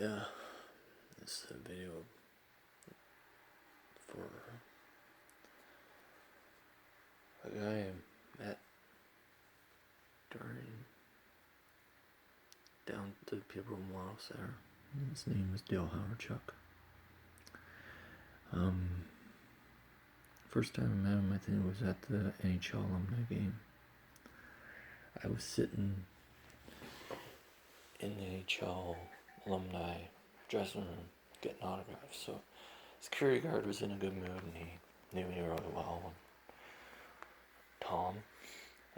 Yeah, this is a video for a guy I met down at the People Model Center. His name was Hawerchuk. First time I met him, I think it was at the NHL alumni game. I was sitting in the NHL alumni dressing room getting autographs, so security guard was in a good mood and he knew me really well. Tom,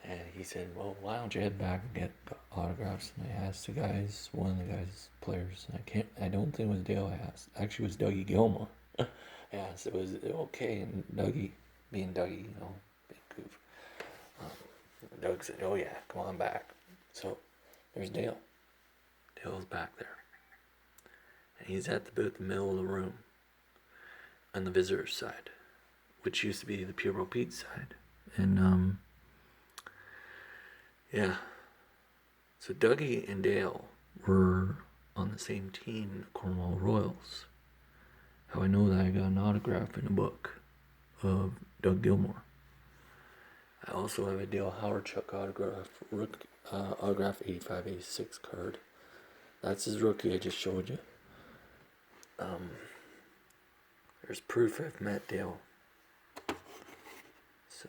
and he said, "Well, why don't you head back and get autographs?" And I asked one of the guys, players, and I don't think it was Dale I asked. Actually, it was Dougie Gilmore. I asked, "It was okay?" And Dougie, being Dougie, big goof. Doug said, "Oh yeah, come on back." So there's Dale. Dale's back there, and he's at about the middle of the room on the visitor's side, which used to be the Pueblo Pete side. And yeah, so Dougie and Dale were on the same team, the Cornwall Royals. How I know that I got an autograph in a book of Doug Gilmore. I also have a Dale Hawerchuk autograph 85-86 card. That's his rookie I just showed you. There's proof I've met Dale. So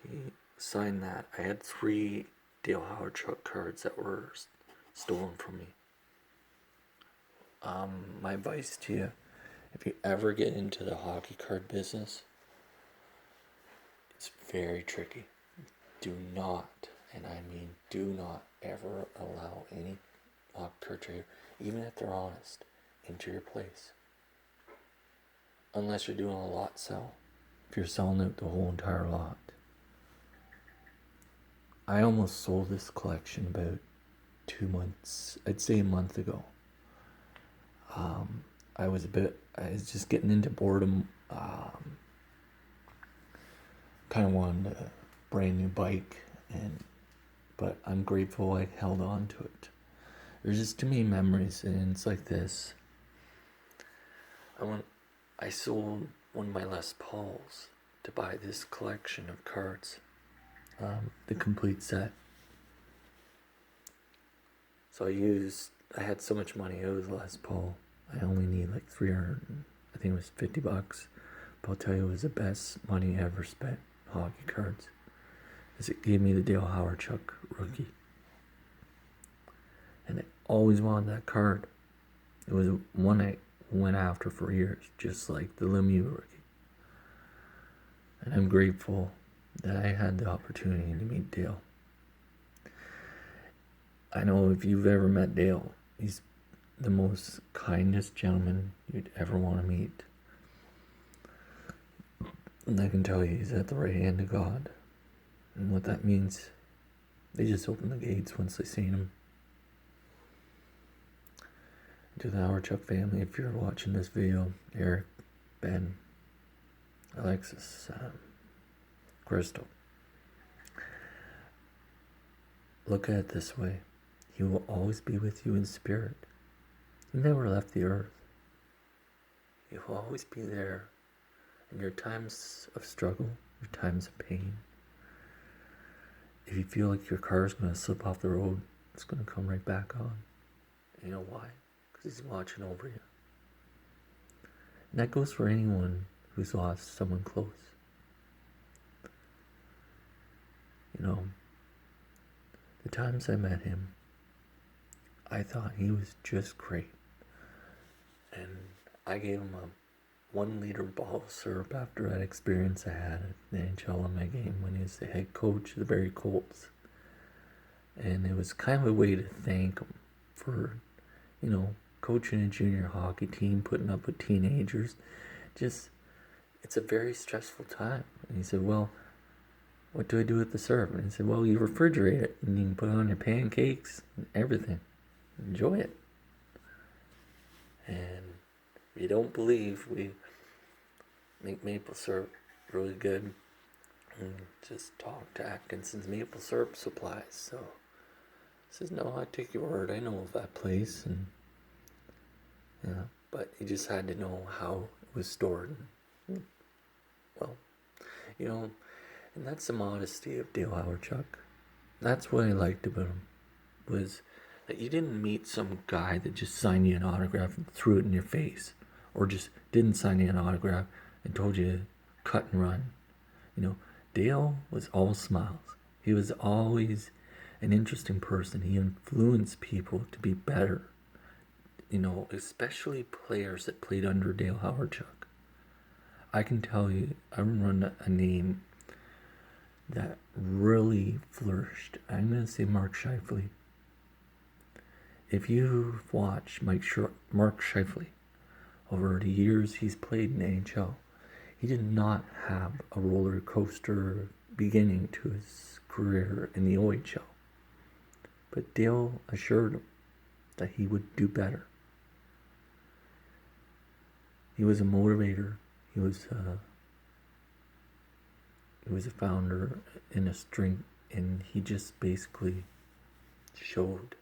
he signed that. I had 3 Dale Hawerchuk cards that were stolen from me. My advice to you, if you ever get into the hockey card business, it's very tricky. Do not, and I mean do not, ever allow any hockey card trader, even if they're honest, into your place. Unless you're doing a lot sell. If you're selling out the whole entire lot. I almost sold this collection about 2 months, I'd say a month ago. I was just getting into boredom. Kind of wanted a brand new bike, but I'm grateful I held on to it. There's just too many memories, and it's like this. I sold one of my Les Pauls to buy this collection of cards, the complete set. So I had so much money. It was Les Paul. I only need like $300, I think it was $50. But I'll tell you, it was the best money I ever spent hockey cards. As it gave me the Dale Hawerchuk rookie. And I always wanted that card. It was one I went after for years, just like the Lemieux rookie. And I'm grateful that I had the opportunity to meet Dale. I know if you've ever met Dale, he's the most kindest gentleman you'd ever want to meet. And I can tell you, he's at the right hand of God. And what that means, they just open the gates once they seen him. To the Hawerchuk family, if you're watching this video, Eric, Ben, Alexis, Crystal, look at it this way. He will always be with you in spirit. He never left the earth. He will always be there in your times of struggle, your times of pain. If you feel like your car is going to slip off the road, it's going to come right back on. And you know why? Because he's watching over you. And that goes for anyone who's lost someone close. The times I met him, I thought he was just great. And I gave him a 1-liter bottle of syrup after that experience I had at the NHL alumni game when he was the head coach of the Barrie Colts. And it was kind of a way to thank him for, coaching a junior hockey team, putting up with teenagers. It's a very stressful time. And he said, "Well, what do I do with the syrup?" And he said, "Well, you refrigerate it and you can put it on your pancakes and everything. Enjoy it." And if you don't believe, we make maple syrup really good. And just talk to Atkinson's Maple Syrup Supplies. So he says, "No, I take your word. I know of that place." And Yeah, but he just had to know how it was stored. Well, you know, and that's the modesty of Dale Hawerchuk. That's what I liked about him, was that you didn't meet some guy that just signed you an autograph and threw it in your face, or just didn't sign you an autograph and told you to cut and run. Dale was all smiles. He was always an interesting person. He influenced people to be better, especially players that played under Dale Hawerchuk. I can tell you, I remember a name that really flourished. I'm going to say Mark Scheifele. If you've watched Mark Scheifele over the years he's played in the NHL, he did not have a roller coaster beginning to his career in the OHL. But Dale assured him that he would do better. He was a motivator. He was a founder in a string, and he just basically showed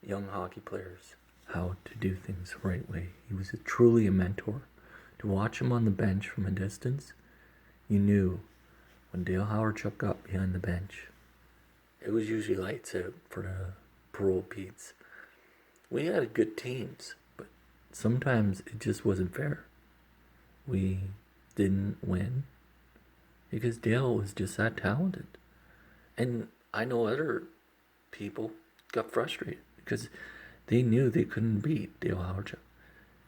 young hockey players how to do things the right way. He was truly a mentor. To watch him on the bench from a distance, you knew when Dale Hawerchuk got behind the bench, it was usually lights out for the parole Petes. We had good teams, but sometimes it just wasn't fair. We didn't win because Dale was just that talented. And I know other people got frustrated because they knew they couldn't beat Dale Hawerchuk.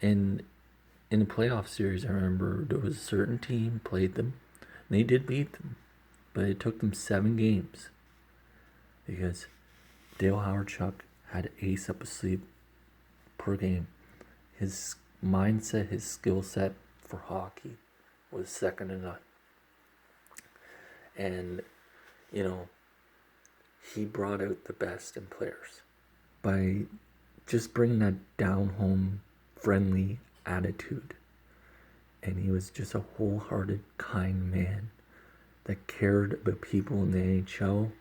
And in the playoff series, I remember there was a certain team played them. And they did beat them, but it took them 7 games because Dale Hawerchuk had an ace up his sleeve per game. His mindset, his skill set for hockey was second to none. And, he brought out the best in players by just bringing that down-home, friendly attitude. And he was just a wholehearted, kind man that cared about people in the NHL,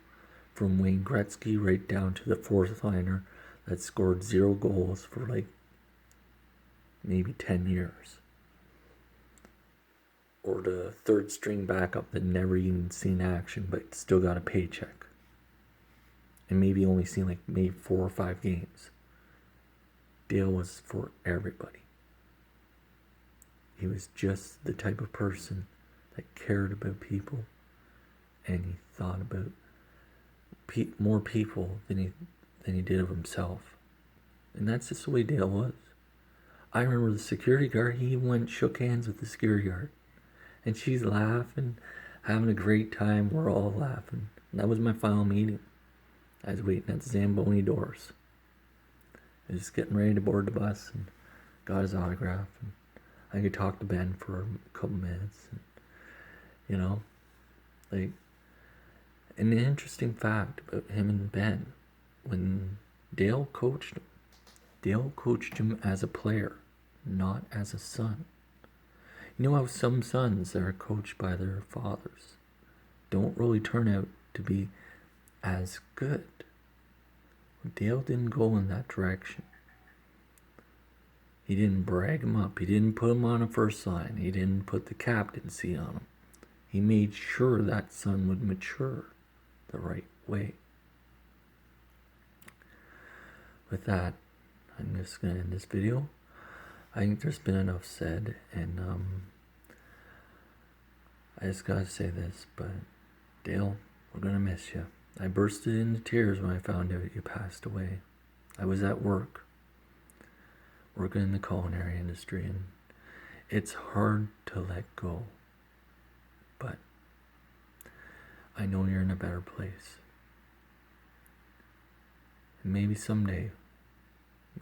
from Wayne Gretzky right down to the fourth liner that scored 0 goals for maybe 10 years. Or the third string backup that never even seen action but still got a paycheck. And maybe only seen maybe 4 or 5 games. Dale was for everybody. He was just the type of person that cared about people, and he thought about more people than he did of himself. And that's just the way Dale was. I remember the security guard, he went shook hands with the security guard. And she's laughing, having a great time. We're all laughing. And that was my final meeting. I was waiting at the Zamboni doors. I was just getting ready to board the bus and got his autograph. And I could talk to Ben for a couple minutes. And, an interesting fact about him and Ben, when Dale coached him as a player, not as a son. You know how some sons that are coached by their fathers don't really turn out to be as good? Dale didn't go in that direction. He didn't brag him up. He didn't put him on a first line. He didn't put the captaincy on him. He made sure that son would mature the right way. With that, I'm just going to end this video. I think there's been enough said, and I just gotta say this, but Dale, we're gonna miss you. I bursted into tears when I found out you passed away. I was at work, working in the culinary industry, and it's hard to let go. But I know you're in a better place. And maybe someday,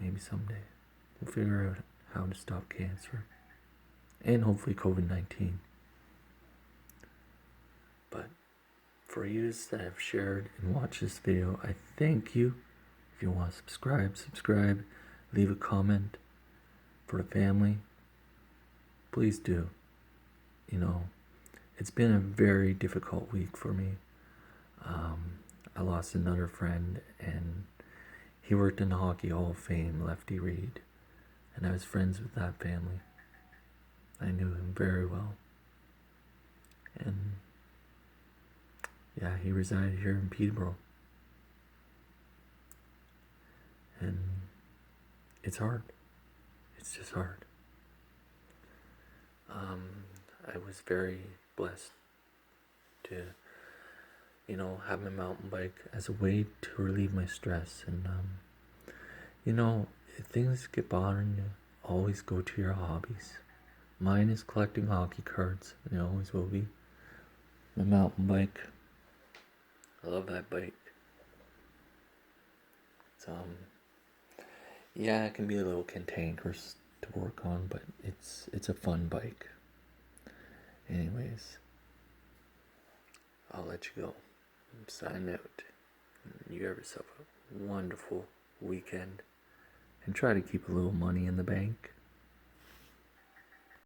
we'll figure out how to stop cancer and hopefully COVID-19. But for you that have shared and watched this video, I thank you. If you want to subscribe, leave a comment for the family. Please do. It's been a very difficult week for me. I lost another friend, and He worked in the Hockey Hall of Fame, Lefty Reed, and I was friends with that family. I knew him very well. And yeah, he resided here in Peterborough. And it's hard. It's just hard. I was very blessed to, have my mountain bike as a way to relieve my stress. And, if things get bothering you, always go to your hobbies. Mine is collecting hockey cards, and it always will be. My mountain bike. I love that bike. It's, yeah, it can be a little cantankerous to work on, but it's a fun bike. Anyways, I'll let you go. Sign out. You have yourself a wonderful weekend, and try to keep a little money in the bank.